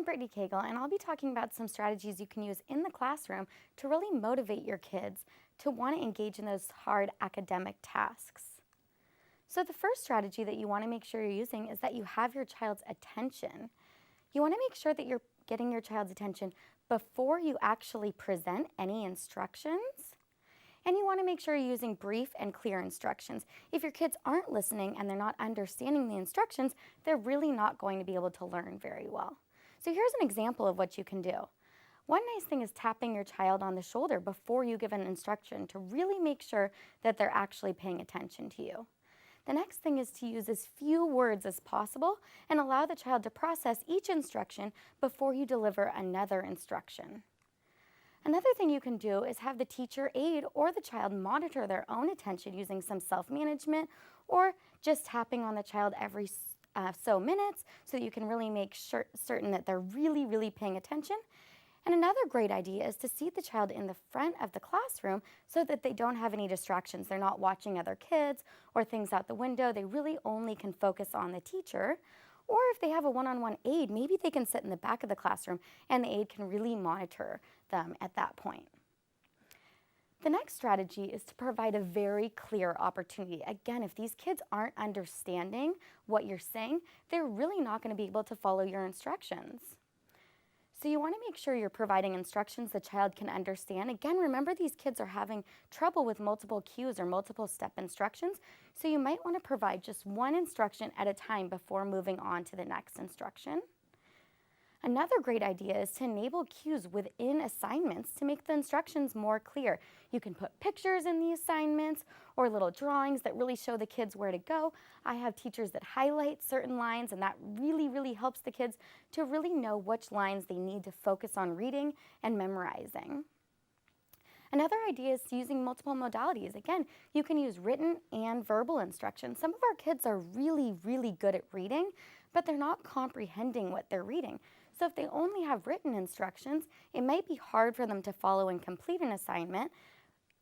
I'm Brittany Koegel, and I'll be talking about some strategies you can use in the classroom to really motivate your kids to want to engage in those hard academic tasks. So the first strategy that you want to make sure you're using is that you have your child's attention. You want to make sure that you're getting your child's attention before you actually present any instructions. And you want to make sure you're using brief and clear instructions. If your kids aren't listening and they're not understanding the instructions, they're really not going to be able to learn very well. So here's an example of what you can do. One nice thing is tapping your child on the shoulder before you give an instruction to really make sure that they're actually paying attention to you. The next thing is to use as few words as possible and allow the child to process each instruction before you deliver another instruction. Another thing you can do is have the teacher aid or the child monitor their own attention using some self-management or just tapping on the child every so minutes so that you can really make certain that they're really paying attention. And another great idea is to seat the child in the front of the classroom so that they don't have any distractions. They're not watching other kids or things out the window. They really only can focus on the teacher. Or if they have a one-on-one aide, maybe they can sit in the back of the classroom and the aide can really monitor them at that point. The next strategy is to provide a very clear opportunity. Again, if these kids aren't understanding what you're saying, they're really not going to be able to follow your instructions. So you want to make sure you're providing instructions the child can understand. Again, remember these kids are having trouble with multiple cues or multiple step instructions, so you might want to provide just one instruction at a time before moving on to the next instruction. Another great idea is to enable cues within assignments to make the instructions more clear. You can put pictures in the assignments or little drawings that really show the kids where to go. I have teachers that highlight certain lines, and that really helps the kids to really know which lines they need to focus on reading and memorizing. Another idea is using multiple modalities. Again, you can use written and verbal instruction. Some of our kids are really good at reading, but they're not comprehending what they're reading. So if they only have written instructions, it might be hard for them to follow and complete an assignment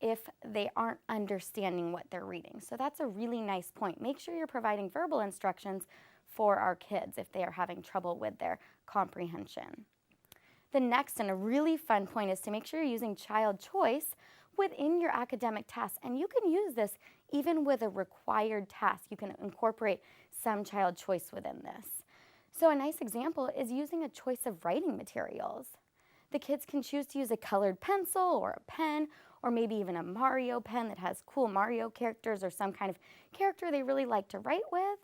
if they aren't understanding what they're reading. So that's a really nice point. Make sure you're providing verbal instructions for our kids if they are having trouble with their comprehension. The next and a really fun point is to make sure you're using child choice within your academic tasks. And you can use this even with a required task. You can incorporate some child choice within this. So a nice example is using a choice of writing materials. The kids can choose to use a colored pencil or a pen or maybe even a Mario pen that has cool Mario characters or some kind of character they really like to write with.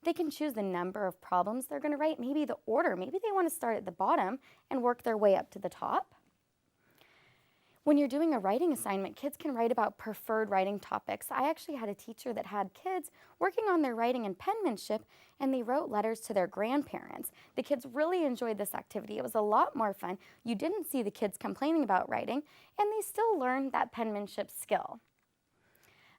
They can choose the number of problems they're going to write, maybe the order. Maybe they want to start at the bottom and work their way up to the top. When you're doing a writing assignment, kids can write about preferred writing topics. I actually had a teacher that had kids working on their writing and penmanship, and they wrote letters to their grandparents. The kids really enjoyed this activity. It was a lot more fun. You didn't see the kids complaining about writing, and they still learned that penmanship skill.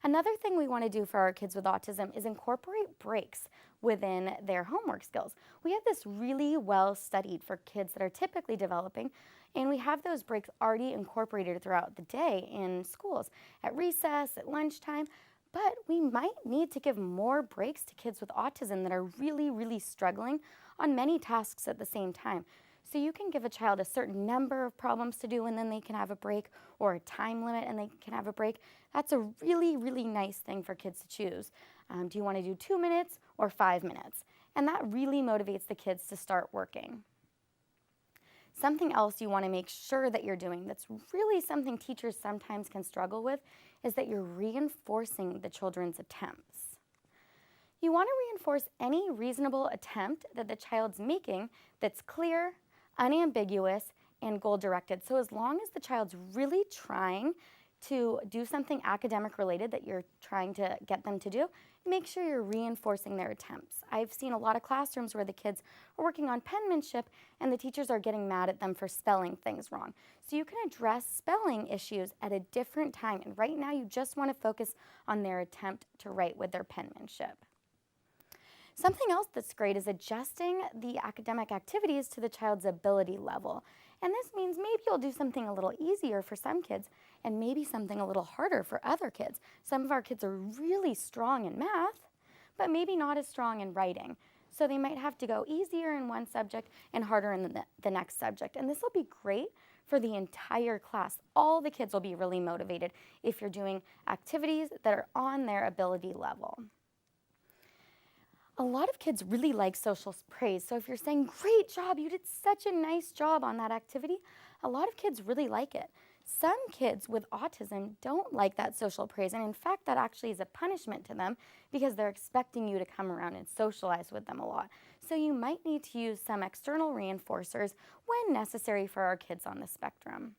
Another thing we want to do for our kids with autism is incorporate breaks within their homework skills. We have this really well studied for kids that are typically developing, and we have those breaks already incorporated throughout the day in schools, at recess, at lunchtime, but we might need to give more breaks to kids with autism that are really struggling on many tasks at the same time. So you can give a child a certain number of problems to do and then they can have a break, or a time limit and they can have a break. That's a really nice thing for kids to choose. Do you want to do 2 minutes or 5 minutes? And that really motivates the kids to start working. Something else you want to make sure that you're doing that's really something teachers sometimes can struggle with is that you're reinforcing the children's attempts. You want to reinforce any reasonable attempt that the child's making that's clear, unambiguous, and goal-directed. So as long as the child's really trying to do something academic related that you're trying to get them to do, make sure you're reinforcing their attempts. I've seen a lot of classrooms where the kids are working on penmanship and the teachers are getting mad at them for spelling things wrong. So you can address spelling issues at a different time, and right now you just want to focus on their attempt to write with their penmanship. Something else that's great is adjusting the academic activities to the child's ability level. And this means maybe you'll do something a little easier for some kids and maybe something a little harder for other kids. Some of our kids are really strong in math, but maybe not as strong in writing. So they might have to go easier in one subject and harder in the next subject. And this will be great for the entire class. All the kids will be really motivated if you're doing activities that are on their ability level. A lot of kids really like social praise. So if you're saying, great job, you did such a nice job on that activity, a lot of kids really like it. Some kids with autism don't like that social praise, and in fact, that actually is a punishment to them because they're expecting you to come around and socialize with them a lot. So you might need to use some external reinforcers when necessary for our kids on the spectrum.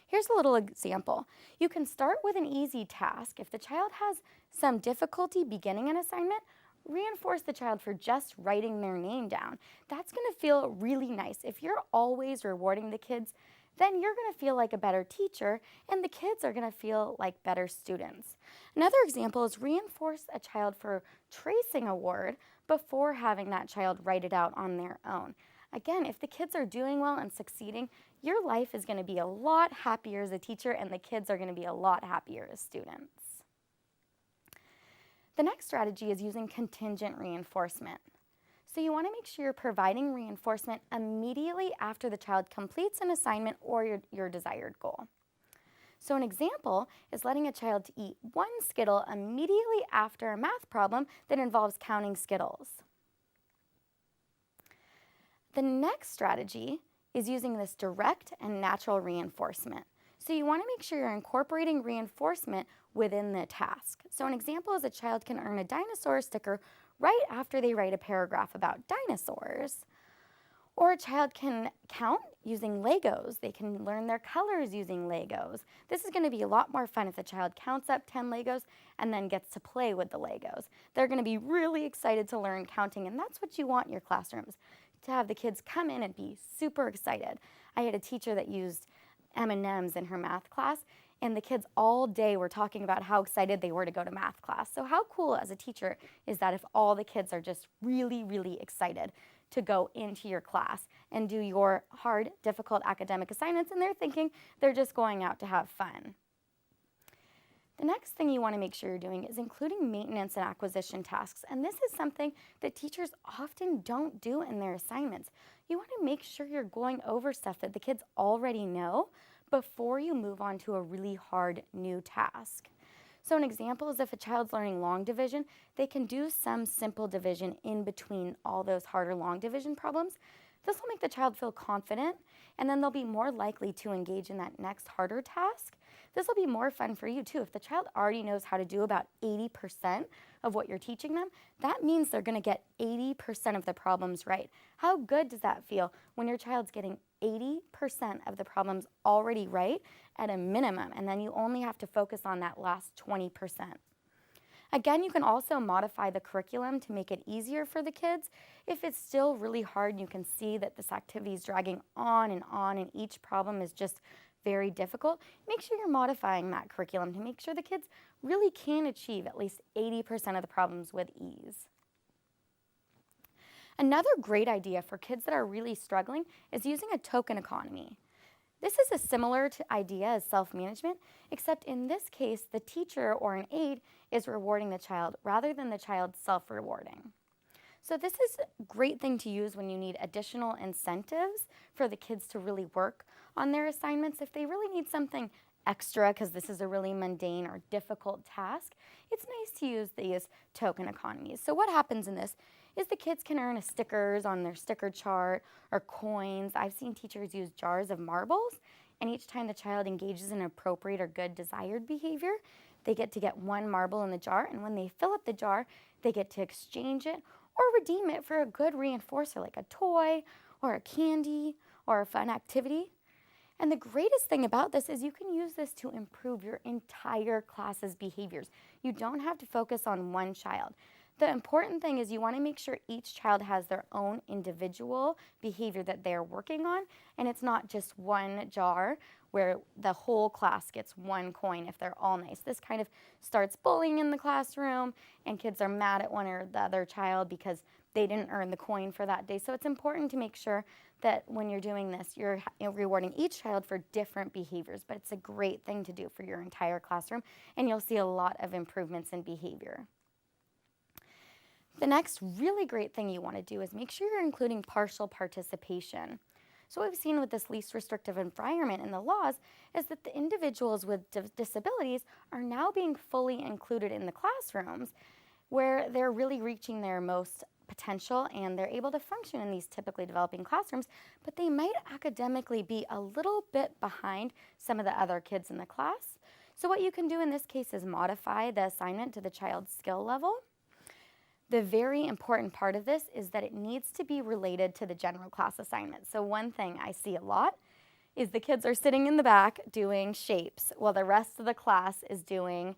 Here's a little example. You can start with an easy task. If the child has some difficulty beginning an assignment, reinforce the child for just writing their name down. That's going to feel really nice. If you're always rewarding the kids, then you're going to feel like a better teacher, and the kids are going to feel like better students. Another example is reinforce a child for tracing a word before having that child write it out on their own. Again, if the kids are doing well and succeeding, your life is going to be a lot happier as a teacher, and the kids are going to be a lot happier as students. The next strategy is using contingent reinforcement. So you want to make sure you're providing reinforcement immediately after the child completes an assignment or your desired goal. So an example is letting a child to eat one Skittle immediately after a math problem that involves counting Skittles. The next strategy is using this direct and natural reinforcement. So you want to make sure you're incorporating reinforcement within the task. So an example is a child can earn a dinosaur sticker right after they write a paragraph about dinosaurs. Or a child can count using Legos. They can learn their colors using Legos. This is going to be a lot more fun if the child counts up 10 Legos and then gets to play with the Legos. They're going to be really excited to learn counting, and that's what you want in your classrooms, to have the kids come in and be super excited. I had a teacher that used M&Ms in her math class, and the kids all day were talking about how excited they were to go to math class. So how cool as a teacher is that if all the kids are just really, really excited to go into your class and do your hard, difficult academic assignments, and they're thinking they're just going out to have fun. The next thing you want to make sure you're doing is including maintenance and acquisition tasks, and this is something that teachers often don't do in their assignments. You want to make sure you're going over stuff that the kids already know before you move on to a really hard new task. So an example is if a child's learning long division, they can do some simple division in between all those harder long division problems. This will make the child feel confident, and then they'll be more likely to engage in that next harder task. This will be more fun for you too. If the child already knows how to do about 80% of what you're teaching them, that means they're going to get 80% of the problems right. How good does that feel when your child's getting 80% of the problems already right at a minimum, and then you only have to focus on that last 20%? Again, you can also modify the curriculum to make it easier for the kids. If it's still really hard and you can see that this activity is dragging on and each problem is just very difficult, make sure you're modifying that curriculum to make sure the kids really can achieve at least 80% of the problems with ease. Another great idea for kids that are really struggling is using a token economy. This is a similar idea as self-management, except in this case, the teacher or an aide is rewarding the child rather than the child self-rewarding. So this is a great thing to use when you need additional incentives for the kids to really work on their assignments. If they really need something extra because this is a really mundane or difficult task, it's nice to use these token economies. So what happens in this is the kids can earn stickers on their sticker chart or coins. I've seen teachers use jars of marbles, and each time the child engages in appropriate or good desired behavior, they get one marble in the jar, and when they fill up the jar, they get to exchange it or redeem it for a good reinforcer like a toy or a candy or a fun activity. And the greatest thing about this is you can use this to improve your entire class's behaviors. You don't have to focus on one child. The important thing is you want to make sure each child has their own individual behavior that they're working on, and it's not just one jar where the whole class gets one coin if they're all nice. This kind of starts bullying in the classroom, and kids are mad at one or the other child because they didn't earn the coin for that day. So it's important to make sure that when you're doing this, you're rewarding each child for different behaviors, but it's a great thing to do for your entire classroom, and you'll see a lot of improvements in behavior. The next really great thing you want to do is make sure you're including partial participation. So what we've seen with this least restrictive environment in the laws is that the individuals with disabilities are now being fully included in the classrooms where they're really reaching their most potential and they're able to function in these typically developing classrooms, but they might academically be a little bit behind some of the other kids in the class. So what you can do in this case is modify the assignment to the child's skill level. The very important part of this is that it needs to be related to the general class assignment. So one thing I see a lot is the kids are sitting in the back doing shapes while the rest of the class is doing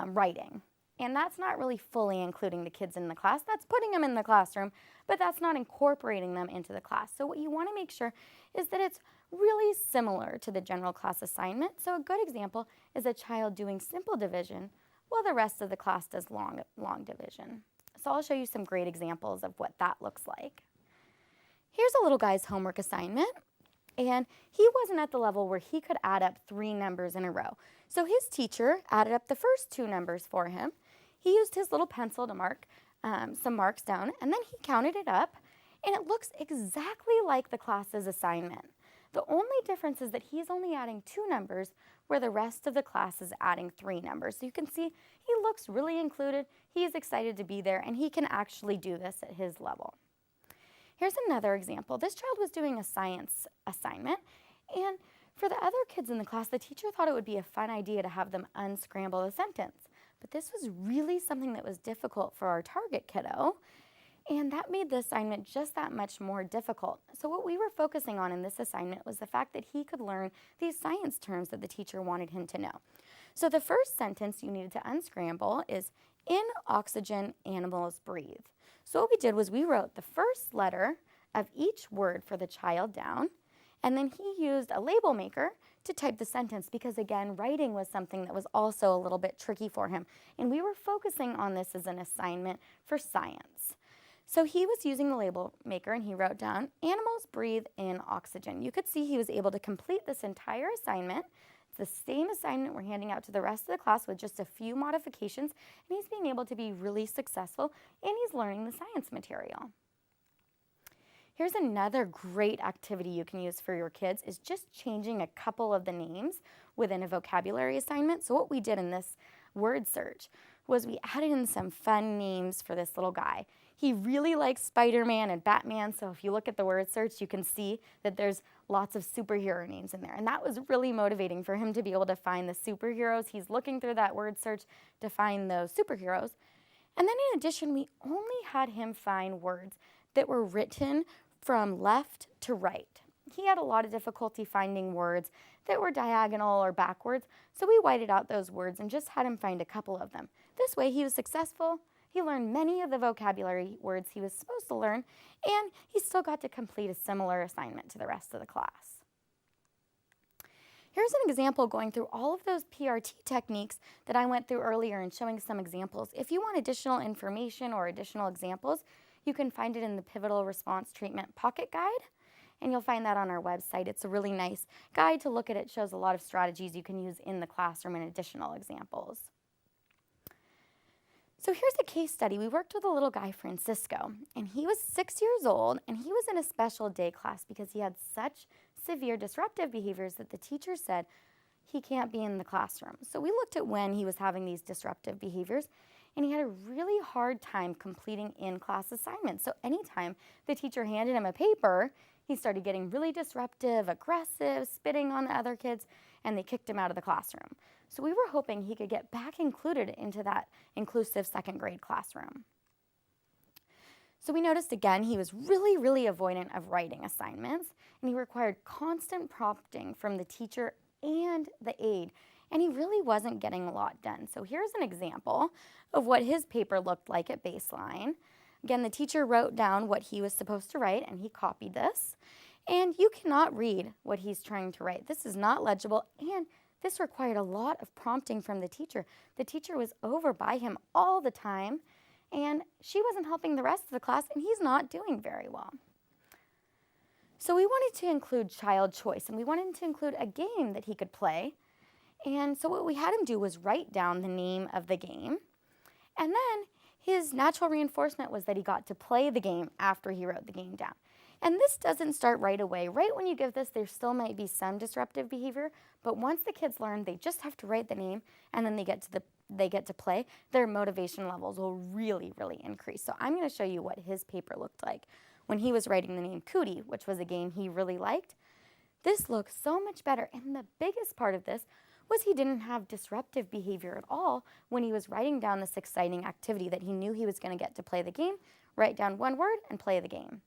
writing. And that's not really fully including the kids in the class. That's putting them in the classroom, but that's not incorporating them into the class. So what you want to make sure is that it's really similar to the general class assignment. So a good example is a child doing simple division while the rest of the class does long division. So I'll show you some great examples of what that looks like. Here's a little guy's homework assignment, and he wasn't at the level where he could add up 3 numbers in a row. So his teacher added up the first 2 numbers for him. He used his little pencil to mark some marks down, and then he counted it up, and it looks exactly like the class's assignment. The only difference is that he's only adding 2 numbers where the rest of the class is adding 3 numbers. So you can see he looks really included, he's excited to be there, and he can actually do this at his level. Here's another example. This child was doing a science assignment, and for the other kids in the class, the teacher thought it would be a fun idea to have them unscramble a sentence. But this was really something that was difficult for our target kiddo, and that made the assignment just that much more difficult. So what we were focusing on in this assignment was the fact that he could learn these science terms that the teacher wanted him to know. So the first sentence you needed to unscramble is, in oxygen, animals breathe. So what we did was we wrote the first letter of each word for the child down, and then he used a label maker to type the sentence because, again, writing was something that was also a little bit tricky for him. And we were focusing on this as an assignment for science. So he was using the label maker and he wrote down, animals breathe in oxygen. You could see he was able to complete this entire assignment. It's the same assignment we're handing out to the rest of the class with just a few modifications, and he's being able to be really successful and he's learning the science material. Here's another great activity you can use for your kids is just changing a couple of the names within a vocabulary assignment. So what we did in this word search was we added in some fun names for this little guy. He really likes Spider-Man and Batman, so if you look at the word search, you can see that there's lots of superhero names in there. And that was really motivating for him to be able to find the superheroes. He's looking through that word search to find those superheroes. And then in addition, we only had him find words that were written from left to right. He had a lot of difficulty finding words that were diagonal or backwards, so we whited out those words and just had him find a couple of them. This way he was successful, he learned many of the vocabulary words he was supposed to learn, and he still got to complete a similar assignment to the rest of the class. Here's an example going through all of those PRT techniques that I went through earlier and showing some examples. If you want additional information or additional examples, you can find it in the Pivotal Response Treatment Pocket Guide, and you'll find that on our website. It's a really nice guide to look at. It shows a lot of strategies you can use in the classroom and additional examples. So here's a case study. We worked with a little guy, Francisco, and he was 6 years old, and he was in a special day class because he had such severe disruptive behaviors that the teacher said he can't be in the classroom. So we looked at when he was having these disruptive behaviors, and he had a really hard time completing in-class assignments. So anytime the teacher handed him a paper, he started getting really disruptive, aggressive, spitting on the other kids, and they kicked him out of the classroom. So we were hoping he could get back included into that inclusive second grade classroom. So we noticed again he was really avoidant of writing assignments, and he required constant prompting from the teacher and the aide, and he really wasn't getting a lot done. So here's an example of what his paper looked like at baseline. Again, the teacher wrote down what he was supposed to write, and he copied this. And you cannot read what he's trying to write. This is not legible, and this required a lot of prompting from the teacher. The teacher was over by him all the time, and she wasn't helping the rest of the class, and he's not doing very well. So we wanted to include child choice, and we wanted to include a game that he could play. And so what we had him do was write down the name of the game, and then His natural reinforcement was that he got to play the game after he wrote the game down. And this doesn't start right away. Right when you give this, there still might be some disruptive behavior, but once the kids learn they just have to write the name and then they get to play, their motivation levels will really, really increase. So I'm going to show you what his paper looked like when he was writing the name Cootie, which was a game he really liked. This looks so much better, and the biggest part of this was he didn't have disruptive behavior at all when he was writing down this exciting activity that he knew he was going to get to play the game, write down one word, and play the game.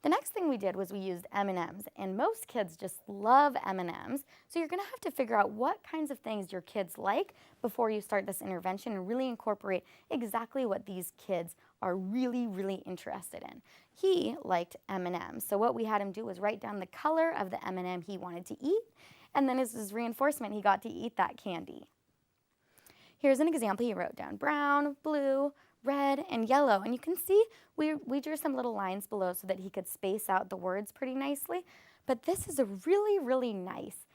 The next thing we did was we used M&Ms, and most kids just love M&Ms, so you're going to have to figure out what kinds of things your kids like before you start this intervention and really incorporate exactly what these kids are really, really interested in. He liked M&Ms, so what we had him do was write down the color of the M&M he wanted to eat, and then as his reinforcement, he got to eat that candy. Here's an example. He wrote down brown, blue, red, and yellow. And you can see we drew some little lines below so that he could space out the words pretty nicely. But this is a really, really nice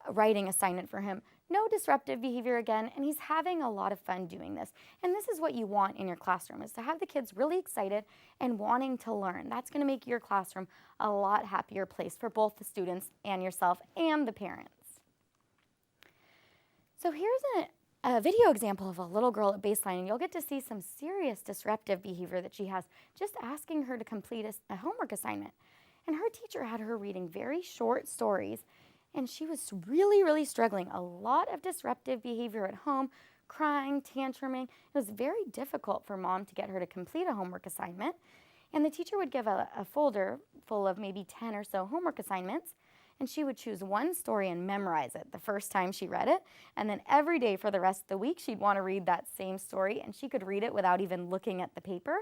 writing assignment for him. No disruptive behavior again, and he's having a lot of fun doing this. And this is what you want in your classroom, is to have the kids really excited and wanting to learn. That's going to make your classroom a lot happier place for both the students and yourself and the parents. So here's a video example of a little girl at baseline, and you'll get to see some serious disruptive behavior that she has just asking her to complete a homework assignment. And her teacher had her reading very short stories, and she was really, really struggling. A lot of disruptive behavior at home, crying, tantruming. It was very difficult for mom to get her to complete a homework assignment. And the teacher would give a folder full of maybe 10 or so homework assignments, and she would choose one story and memorize it the first time she read it. And then every day for the rest of the week, she'd want to read that same story, and she could read it without even looking at the paper.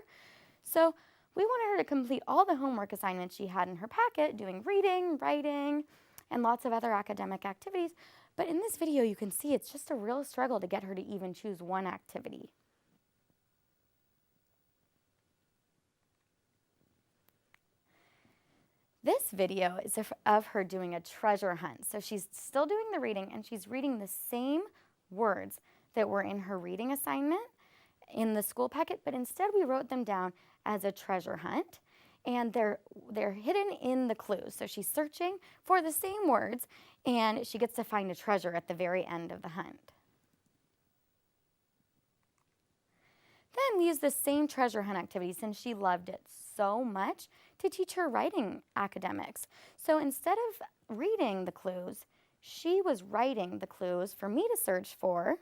So we wanted her to complete all the homework assignments she had in her packet, doing reading, writing, and lots of other academic activities. But in this video, you can see it's just a real struggle to get her to even choose one activity. This video is of her doing a treasure hunt. So she's still doing the reading, and she's reading the same words that were in her reading assignment in the school packet, but instead we wrote them down as a treasure hunt, and they're hidden in the clues. So she's searching for the same words, and she gets to find a treasure at the very end of the hunt. Then we used the same treasure hunt activity, since she loved it so much, to teach her writing academics. So instead of reading the clues, she was writing the clues for me to search for,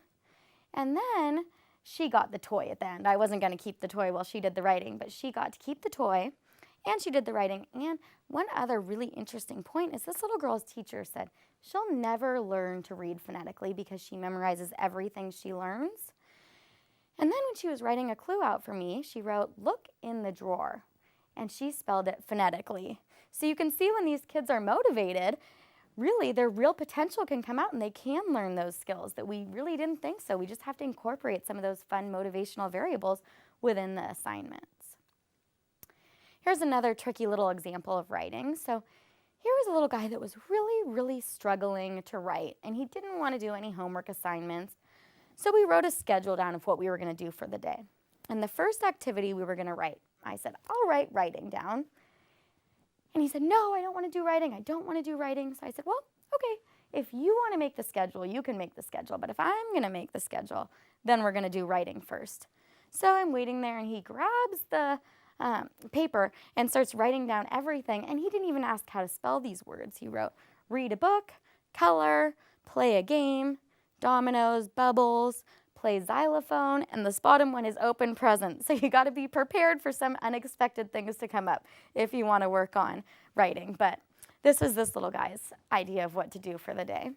and then she got the toy at the end. I wasn't going to keep the toy while she did the writing, but she got to keep the toy, and she did the writing. And one other really interesting point is this little girl's teacher said she'll never learn to read phonetically because she memorizes everything she learns. And then when she was writing a clue out for me, she wrote, "Look in the drawer," and she spelled it phonetically. So you can see when these kids are motivated, really their real potential can come out, and they can learn those skills that we really didn't think so. We just have to incorporate some of those fun motivational variables within the assignments. Here's another tricky little example of writing. So here was a little guy that was really, really struggling to write, and he didn't want to do any homework assignments. So we wrote a schedule down of what we were going to do for the day. And the first activity we were going to write, I said, "I'll write writing down." And he said, "No, I don't want to do writing. I don't want to do writing." So I said, "Well, okay, if you want to make the schedule, you can make the schedule. But if I'm going to make the schedule, then we're going to do writing first." So I'm waiting there, and he grabs the paper and starts writing down everything. And he didn't even ask how to spell these words. He wrote, "Read a book, color, play a game, dominoes, bubbles, play xylophone," and this bottom one is open present. So you got to be prepared for some unexpected things to come up if you want to work on writing. But this was this little guy's idea of what to do for the day.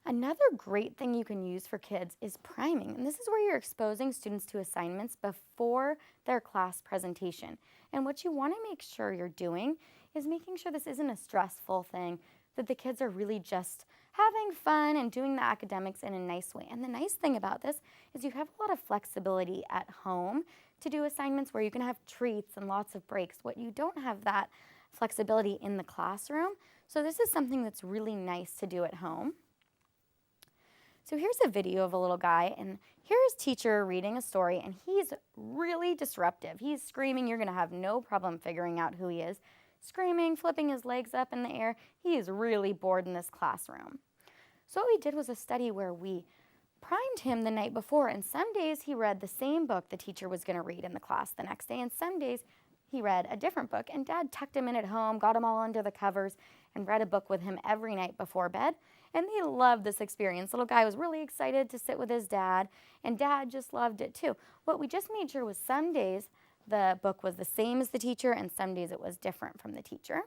Another great thing you can use for kids is priming. And this is where you're exposing students to assignments before their class presentation. And what you want to make sure you're doing is making sure this isn't a stressful thing, that the kids are really just having fun and doing the academics in a nice way. And the nice thing about this is you have a lot of flexibility at home to do assignments where you can have treats and lots of breaks. What you don't have that flexibility in the classroom. So this is something that's really nice to do at home. So here's a video of a little guy, and here's teacher reading a story, and he's really disruptive. He's screaming. You're going to have no problem figuring out who he is. Screaming, flipping his legs up in the air. He is really bored in this classroom. So what we did was a study where we primed him the night before, and some days he read the same book the teacher was going to read in the class the next day, and some days he read a different book, and Dad tucked him in at home, got him all under the covers, and read a book with him every night before bed, and he loved this experience. Little guy was really excited to sit with his dad, and Dad just loved it too. What we just made sure was some days the book was the same as the teacher, and some days it was different from the teacher.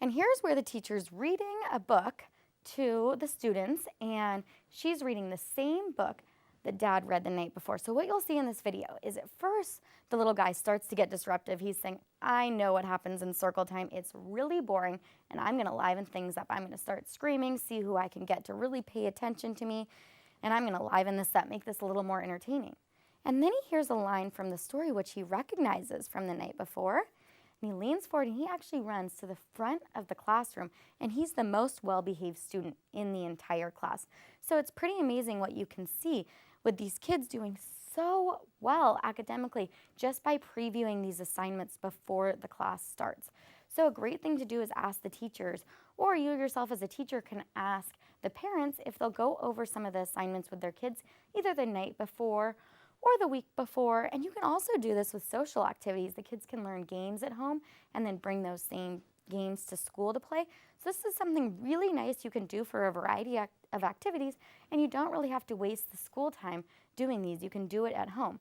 And here's where the teacher's reading a book to the students, and she's reading the same book that Dad read the night before. So what you'll see in this video is at first the little guy starts to get disruptive. He's saying, I know what happens in circle time. It's really boring, and I'm going to liven things up. I'm going to start screaming, see who I can get to really pay attention to me, and I'm going to liven this up, make this a little more entertaining. And then he hears a line from the story which he recognizes from the night before, and he leans forward and he actually runs to the front of the classroom, and he's the most well-behaved student in the entire class. So it's pretty amazing what you can see with these kids doing so well academically just by previewing these assignments before the class starts. So a great thing to do is ask the teachers, or you yourself as a teacher can ask the parents if they'll go over some of the assignments with their kids either the night before or the week before. And you can also do this with social activities. The kids can learn games at home and then bring those same games to school to play. So this is something really nice you can do for a variety of activities, and you don't really have to waste the school time doing these. You can do it at home.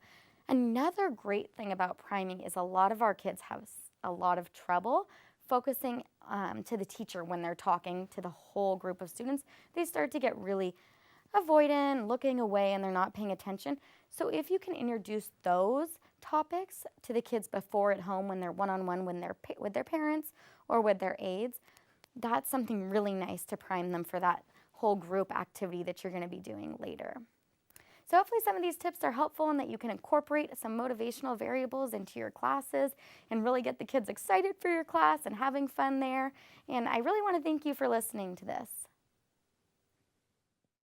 Another great thing about priming is a lot of our kids have a lot of trouble focusing to the teacher when they're talking to the whole group of students. They start to get really avoidant, looking away, and they're not paying attention. So if you can introduce those topics to the kids before at home when they're one-on-one with their parents or with their aides, that's something really nice to prime them for that whole group activity that you're going to be doing later. So hopefully some of these tips are helpful and that you can incorporate some motivational variables into your classes and really get the kids excited for your class and having fun there. And I really want to thank you for listening to this.